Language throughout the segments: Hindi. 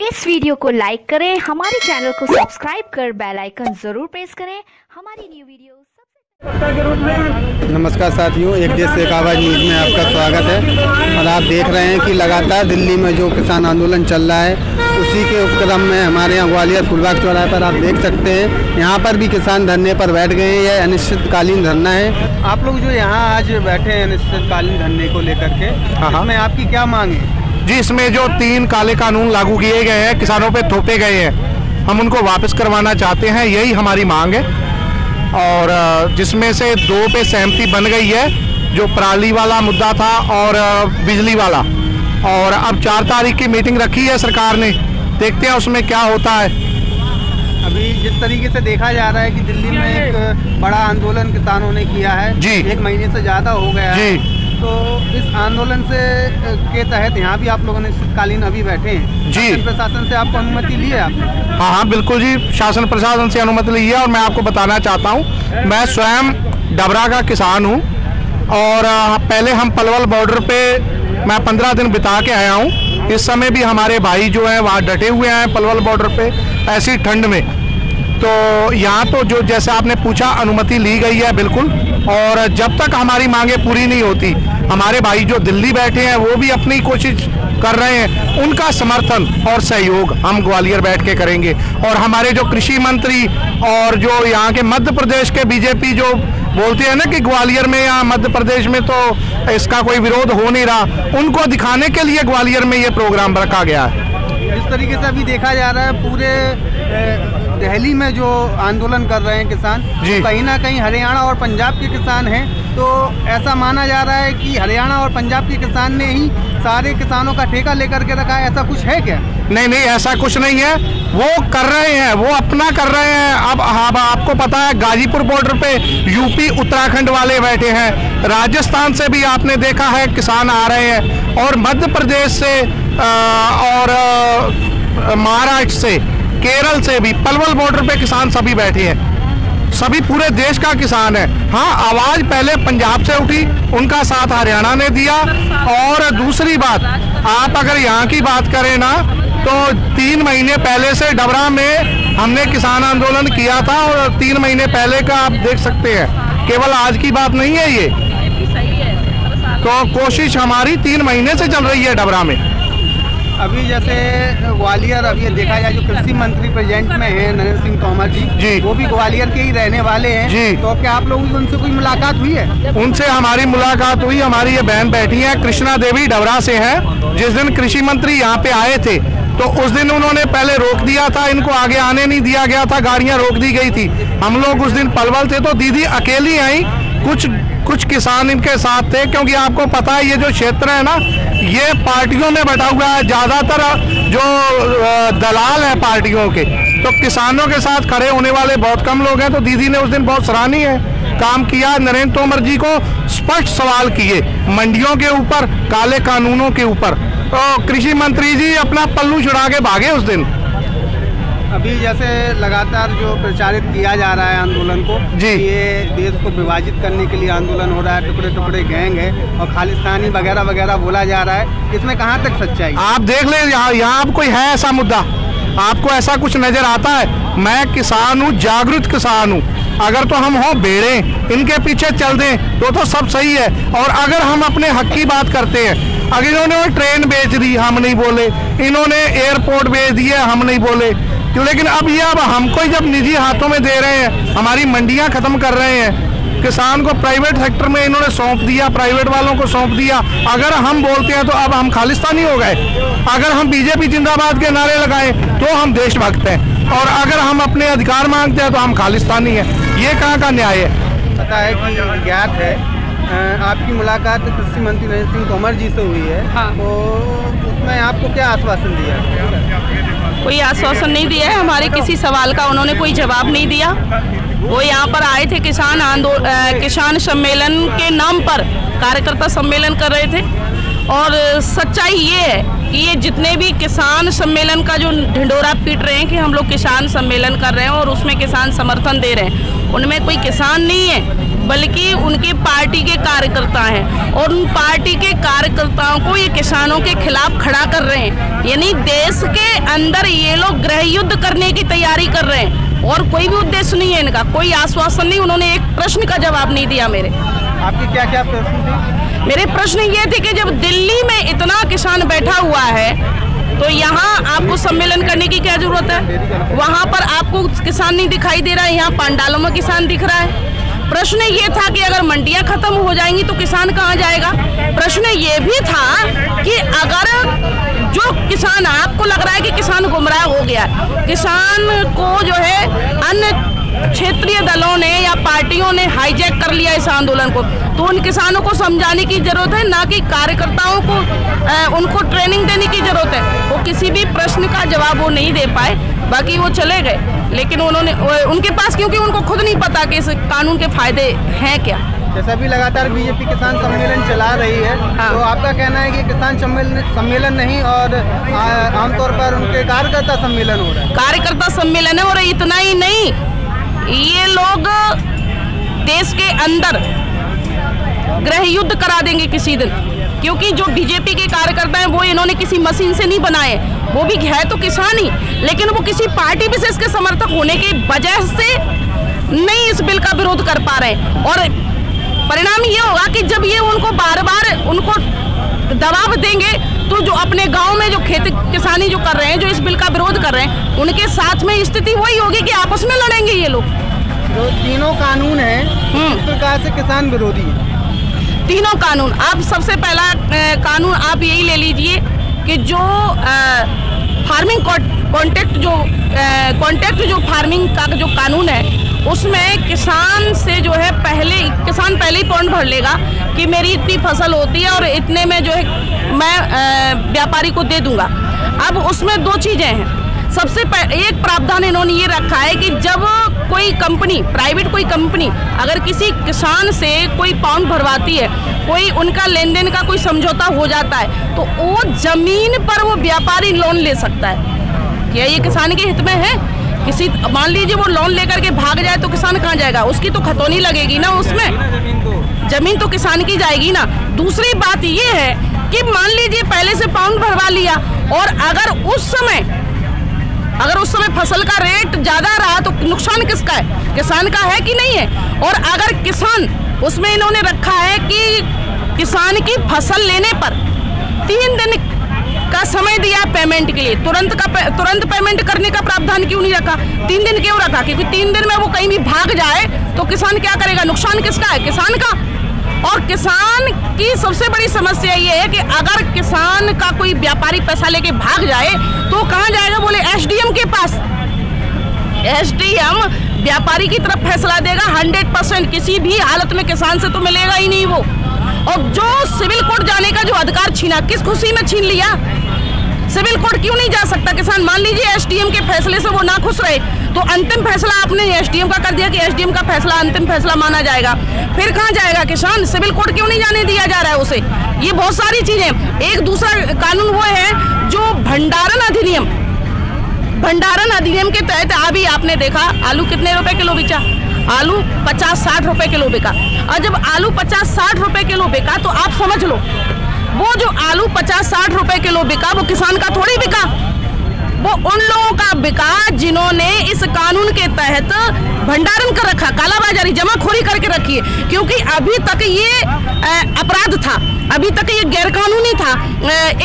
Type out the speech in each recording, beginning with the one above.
इस वीडियो को लाइक करें, हमारे चैनल को सब्सक्राइब कर बेल आइकन जरूर प्रेस करें हमारी न्यू वीडियो सबसे। नमस्कार साथियों, एक देश एक आवाज़ न्यूज़ में आपका स्वागत है। और आप देख रहे हैं कि लगातार दिल्ली में जो किसान आंदोलन चल रहा है, उसी के उपक्रम में हमारे यहाँ ग्वालियर फुलबाग चौराहे पर आप देख सकते हैं, यहाँ पर भी किसान धरने पर बैठ गए हैं। यह अनिश्चितकालीन धरना है। आप लोग जो यहाँ आज बैठे हैं अनिश्चितकालीन धरने को लेकर के, इसमें आपकी क्या मांग है? जी, इसमें जो 3 काले कानून लागू किए गए हैं, किसानों पे थोपे गए हैं, हम उनको वापस करवाना चाहते हैं, यही हमारी मांग है। और जिसमें से 2 पे सहमति बन गई है, जो पराली वाला मुद्दा था और बिजली वाला। और अब 4 तारीख की मीटिंग रखी है सरकार ने, देखते हैं उसमें क्या होता है। अभी जिस तरीके से देखा जा रहा है कि दिल्ली में एक बड़ा आंदोलन किसानों ने किया है जी, 1 महीने से ज़्यादा हो गया है, तो इस आंदोलन से के तहत यहाँ भी आप लोगों ने शीतकालीन अभी बैठे हैं जी। प्रशासन से आपको अनुमति ली है आपने? हाँ, बिल्कुल जी, शासन प्रशासन से अनुमति ली है। और मैं आपको बताना चाहता हूँ, मैं स्वयं डबरा का किसान हूँ और पहले हम पलवल बॉर्डर पे मैं 15 दिन बिता के आया हूँ। इस समय भी हमारे भाई जो हैं वहाँ डटे हुए हैं पलवल बॉर्डर पे ऐसी ठंड में। तो यहाँ तो जो जैसे आपने पूछा, अनुमति ली गई है बिल्कुल। और जब तक हमारी मांगे पूरी नहीं होती, हमारे भाई जो दिल्ली बैठे हैं वो भी अपनी कोशिश कर रहे हैं, उनका समर्थन और सहयोग हम ग्वालियर बैठ के करेंगे। और हमारे जो कृषि मंत्री और जो यहाँ के मध्य प्रदेश के बीजेपी जो बोलते हैं ना कि ग्वालियर में या मध्य प्रदेश में तो इसका कोई विरोध हो नहीं रहा, उनको दिखाने के लिए ग्वालियर में ये प्रोग्राम रखा गया है। इस तरीके से अभी देखा जा रहा है पूरे दिल्ली में जो आंदोलन कर रहे हैं किसान, तो कहीं ना कहीं हरियाणा और पंजाब के किसान हैं। तो ऐसा माना जा रहा है कि हरियाणा और पंजाब के किसान ने ही सारे किसानों का ठेका लेकर के रखा है, ऐसा कुछ है क्या? नहीं, ऐसा कुछ नहीं है। वो कर रहे हैं, वो अपना कर रहे हैं। अब आपको पता है, गाजीपुर बॉर्डर पे यूपी उत्तराखंड वाले बैठे हैं, राजस्थान से भी आपने देखा है किसान आ रहे हैं, और मध्य प्रदेश से और महाराष्ट्र से, केरल से भी पलवल बॉर्डर पे किसान सभी बैठे हैं। सभी पूरे देश का किसान है। हाँ, आवाज़ पहले पंजाब से उठी, उनका साथ हरियाणा ने दिया। और दूसरी बात, आप अगर यहाँ की बात करें ना, तो 3 महीने पहले से डबरा में हमने किसान आंदोलन किया था, और 3 महीने पहले का आप देख सकते हैं, केवल आज की बात नहीं है ये। तो कोशिश हमारी 3 महीने से चल रही है डबरा में। अभी जैसे ग्वालियर, अभी देखा जाए जो कृषि मंत्री प्रेजेंट में हैं नरेंद्र सिंह तोमर जी, वो भी ग्वालियर के ही रहने वाले हैं जी। तो क्या आप लोगों की उनसे कोई मुलाकात हुई है? उनसे हमारी मुलाकात हुई। हमारी ये बहन बैठी है, कृष्णा देवी डबरा से है। जिस दिन कृषि मंत्री यहाँ पे आए थे, तो उस दिन उन्होंने पहले रोक दिया था, इनको आगे आने नहीं दिया गया था, गाड़ियाँ रोक दी गई थी। हम लोग उस दिन पलवल थे, तो दीदी अकेली आई, कुछ किसान इनके साथ थे, क्योंकि आपको पता है ये जो क्षेत्र है ना, ये पार्टियों में बटा हुआ है, ज़्यादातर जो दलाल है पार्टियों के, तो किसानों के साथ खड़े होने वाले बहुत कम लोग हैं। तो दीदी ने उस दिन बहुत सराहनीय काम किया, नरेंद्र तोमर जी को स्पष्ट सवाल किए मंडियों के ऊपर, काले कानूनों के ऊपर। तो कृषि मंत्री जी अपना पल्लू छुड़ा के भागे उस दिन। अभी जैसे लगातार जो प्रचारित किया जा रहा है आंदोलन को जी, ये देश को विभाजित करने के लिए आंदोलन हो रहा है, टुकड़े टुकड़े गैंग है और खालिस्तानी वगैरह वगैरह बोला जा रहा है, इसमें कहाँ तक सच्चाई? आप देख ले, यहाँ अब कोई है ऐसा मुद्दा? आपको ऐसा कुछ नजर आता है? मैं किसान हूँ, जागरूक किसान हूँ। अगर तो हम हों बेड़े, इनके पीछे चल दें तो सब सही है। और अगर हम अपने हक की बात करते हैं, अगर इन्होंने वो ट्रेन बेच दी, हम नहीं बोले, इन्होंने एयरपोर्ट बेच दिए, हम नहीं बोले, लेकिन अब हमको जब निजी हाथों में दे रहे हैं, हमारी मंडियां खत्म कर रहे हैं, किसान को प्राइवेट सेक्टर में इन्होंने सौंप दिया, प्राइवेट वालों को सौंप दिया। अगर हम बोलते हैं तो अब हम खालिस्तानी हो गए। अगर हम बीजेपी जिंदाबाद के नारे लगाएं तो हम देशभक्त हैं, और अगर हम अपने अधिकार मांगते हैं तो हम खालिस्तानी हैं। ये कहाँ का न्याय है? पता है कि ज्ञात है आपकी मुलाकात कृषि मंत्री नरेंद्र सिंह तोमर जी से हुई है। हाँ। तो उसमें आपको क्या आश्वासन दिया? कोई आश्वासन नहीं दिया है, हमारे किसी सवाल का उन्होंने कोई जवाब नहीं दिया। वो यहाँ पर आए थे किसान सम्मेलन के नाम पर कार्यकर्ता सम्मेलन कर रहे थे, और सच्चाई ये है कि ये जितने भी किसान सम्मेलन का जो ढिंडोरा पीट रहे हैं कि हम लोग किसान सम्मेलन कर रहे हैं और उसमें किसान समर्थन दे रहे हैं, उनमें कोई किसान नहीं है, बल्कि उनकी पार्टी के कार्यकर्ता हैं और उन पार्टी के कार्यकर्ताओं को ये किसानों के खिलाफ खड़ा कर रहे हैं। यानी देश के अंदर ये लोग गृह युद्ध करने की तैयारी कर रहे हैं और कोई भी उद्देश्य नहीं है इनका, कोई आश्वासन नहीं। उन्होंने एक प्रश्न का जवाब नहीं दिया मेरे। आपकी क्या क्या प्रश्न थे? मेरे प्रश्न ये थे कि जब दिल्ली में इतना किसान बैठा हुआ है तो यहाँ आपको सम्मेलन करने की क्या जरूरत है? वहाँ पर आपको किसान नहीं दिखाई दे रहा है, यहाँ पंडालों में किसान दिख रहा है। प्रश्न ये था कि अगर मंडियां खत्म हो जाएंगी तो किसान कहाँ जाएगा? प्रश्न ये भी था कि अगर जो किसान, आपको लग रहा है कि किसान गुमराह हो गया, किसान को जो है अन्य क्षेत्रीय दलों ने या पार्टियों ने हाईजैक कर लिया इस आंदोलन को, तो उन किसानों को समझाने की जरूरत है, ना कि कार्यकर्ताओं को उनको ट्रेनिंग देने की जरूरत है। वो किसी भी प्रश्न का जवाब वो नहीं दे पाए, बाकी वो चले गए। लेकिन उन्होंने उनके पास, क्योंकि उनको खुद नहीं पता कि इस कानून के फायदे हैं क्या। जैसा भी लगातार बीजेपी किसान सम्मेलन चला रही है, हाँ। तो आपका कहना है कि किसान सम्मेलन नहीं और आमतौर पर उनके कार्यकर्ता सम्मेलन हो रहा है? कार्यकर्ता सम्मेलन है और इतना ही नहीं, ये लोग देश के अंदर गृह युद्ध करा देंगे किसी दिन, क्योंकि जो बीजेपी के कार्यकर्ता हैं वो इन्होंने किसी मशीन से नहीं बनाए, वो भी है तो किसान ही, लेकिन वो किसी पार्टी विशेष के समर्थक होने की वजह से नहीं इस बिल का विरोध कर पा रहे हैं। और परिणाम ये होगा कि जब ये उनको बार बार उनको दबाव देंगे तो जो अपने गांव में जो खेती किसानी जो कर रहे हैं, जो इस बिल का विरोध कर रहे हैं, उनके साथ में स्थिति वही होगी कि आपस में लड़ेंगे ये लोग। जो तीनों कानून हैं किस प्रकार से किसान विरोधी है? तीनों कानून, आप सबसे पहला कानून आप यही ले लीजिए कि जो फार्मिंग कॉन्ट्रैक्ट जो फार्मिंग का जो कानून है, उसमें किसान से जो है किसान पहले ही पॉइंट भर लेगा कि मेरी इतनी फसल होती है और इतने में जो है मैं व्यापारी को दे दूंगा। अब उसमें दो चीज़ें हैं। सबसे एक प्रावधान इन्होंने ये रखा है कि जब कोई कंपनी, प्राइवेट कोई कंपनी अगर किसी किसान से कोई पाउंड भरवाती है, कोई उनका लेन देन का कोई समझौता हो जाता है, तो वो जमीन पर वो व्यापारी लोन ले सकता है। क्या ये किसान के हित में है? किसी मान लीजिए वो लोन लेकर के भाग जाए तो किसान कहाँ जाएगा? उसकी तो खतौनी लगेगी ना, उसमें जमीन तो किसान की जाएगी ना। दूसरी बात ये है कि मान लीजिए पहले से पाउंड भरवा लिया और अगर उस समय फसल का रेट ज्यादा रहा तो नुकसान किसका है? किसान का है कि नहीं है? और अगर किसान, उसमें इन्होंने रखा है कि किसान की फसल लेने पर 3 दिन का समय दिया पेमेंट के लिए, तुरंत पेमेंट करने का प्रावधान क्यों नहीं रखा? 3 दिन क्यों रखा? क्योंकि 3 दिन में वो कहीं भी भाग जाए तो किसान क्या करेगा? नुकसान किसका है? किसान का। और किसान की सबसे बड़ी समस्या ये है कि अगर किसान का कोई व्यापारी पैसा लेके भाग जाए तो कहाँ जाएगा? बोले एसडीएम के पास। एसडीएम व्यापारी की तरफ फैसला देगा 100%, किसी भी हालत में किसान से तो मिलेगा ही नहीं वो। और जो सिविल कोर्ट जाने का जो अधिकार छीना, किस खुशी में छीन लिया? सिविल कोर्ट क्यों नहीं जा सकता किसान? मान लीजिए एसडीएम के फैसले से वो ना खुश रहे तो अंतिम फैसला आपने एसडीएम का कर दिया कि एसडीएम का फैसला अंतिम फैसला माना जाएगा, फिर कहाँ जाएगा किसान? सिविल कोर्ट क्यों नहीं जाने दिया जा रहा है उसे? ये बहुत सारी चीजें। एक दूसरा कानून वो है जो भंडारण अधिनियम के तहत अभी आपने देखा आलू कितने रुपए किलो बिका? आलू 50-60 रुपए किलो बिका। और जब आलू 50-60 रुपए किलो बिका तो आप समझ लो वो जो आलू 50-60 रुपए किलो बिका वो किसान का थोड़ी बिका, वो उन लोगों का बिका जिन्होंने इस कानून के तहत भंडारण कर रखा, कालाबाजारी, जमाखोरी करके रखी है। क्योंकि अभी तक ये अपराध था, अभी तक ये गैरकानूनी था।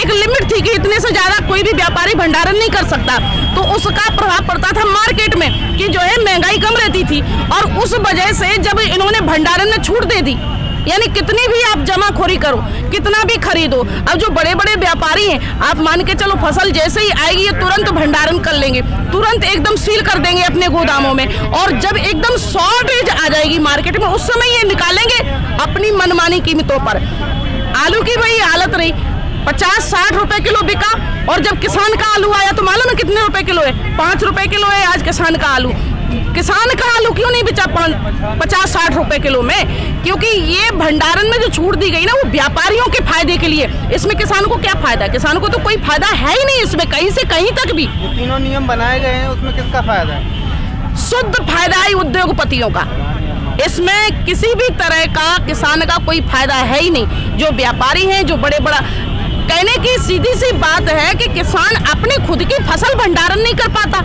एक लिमिट थी कि इतने से ज्यादा कोई भी व्यापारी भंडारण नहीं कर सकता, तो उसका प्रभाव पड़ता था मार्केट में कि जो है महंगाई कम रहती थी। और उस वजह से जब इन्होंने भंडारण में छूट दे दी, यानी कितनी भी आप जमाखोरी करो, कितना भी खरीदो, अब जो बड़े बड़े व्यापारी हैं आप मान के चलो फसल जैसे ही आएगी ये तुरंत भंडारण कर लेंगे, तुरंत एकदम सील कर देंगे अपने गोदामों में। और जब एकदम शॉर्टेज आ जाएगी मार्केट में उस समय ये निकालेंगे अपनी मनमानी कीमतों पर। आलू की वही हालत रही, 50-60 रुपए किलो बिका और जब किसान का आलू आया तो मालूम है कितने रुपए किलो है? 5 रुपए किलो है आज किसान का आलू। किसान का आलू क्यों नहीं बेचा 50-60 रुपए किलो में? क्योंकि ये भंडारण में जो छूट दी गई ना, वो व्यापारियों के फायदे के लिए। इसमें किसान को क्या फायदा? किसान को तो कोई फायदा है ही नहीं इसमें, कहीं से कहीं तक भी। जो तीनों नियम बनाए गए हैं उसमें किसका फायदा है? शुद्ध फायदा है उद्योगपतियों का। इसमें किसी भी तरह का किसान का कोई फायदा है ही नहीं। जो व्यापारी हैं, जो बड़े बड़ा, कहने की सीधी सी बात है कि किसान अपनी खुद की फसल भंडारण नहीं कर पाता,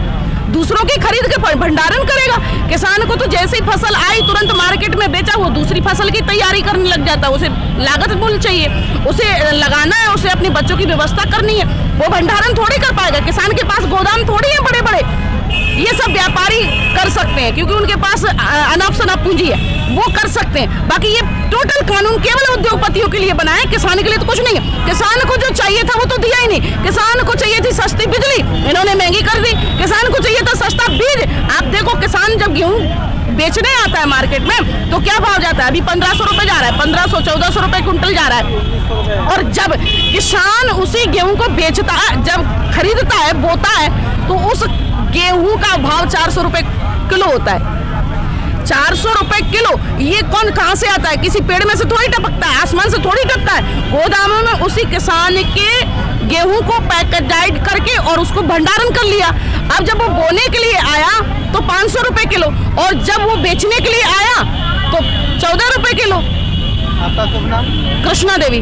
दूसरों की खरीद के भंडारण करेगा। किसान को तो जैसे ही फसल आई तुरंत मार्केट में बेचा, वो दूसरी फसल की तैयारी करने लग जाता है। उसे लागत मूल्य चाहिए, उसे लगाना है, उसे अपने बच्चों की व्यवस्था करनी है, वो भंडारण थोड़ी कर पाएगा। किसान के पास गोदाम थोड़ी है बड़े बड़े, ये सब व्यापारी कर सकते हैं क्योंकि उनके पास अनाप शनाप पूंजी है, वो कर सकते हैं। बाकी ये टोटल कानून केवल उद्योगपतियों के लिए बना है, किसान के लिए तो कुछ नहीं है। किसान को जो चाहिए था वो तो दिया ही नहीं। किसान को चाहिए थी सस्ती बिजली, इन्होंने महंगी कर दी। किसान को चाहिए था सस्ता बीज। आप देखो, किसान जब गेहूं बेचने आता है मार्केट में तो क्या भाव जाता है? अभी 1500 रुपए जा रहा है, 1500-1400 रुपए क्विंटल जा रहा है। और जब किसान उसी गेहूं को बेचता है, जब खरीदता है, बोता है, तो उस गेहूं का भाव 400 रुपए किलो होता है। 400 रुपए किलो, ये कौन कहां से आता है? किसी पेड़ में से थोड़ी टपकता है, आसमान से थोड़ी टपकता है। गोदामों में उसी किसान के गेहूं को पैकेजाइज करके और उसको भंडारण कर लिया। अब जब वो बोने के लिए आया तो 500 रुपए किलो, और जब वो बेचने के लिए आया तो 14 रुपए किलो। आपका शुभ नाम? कृष्णा देवी।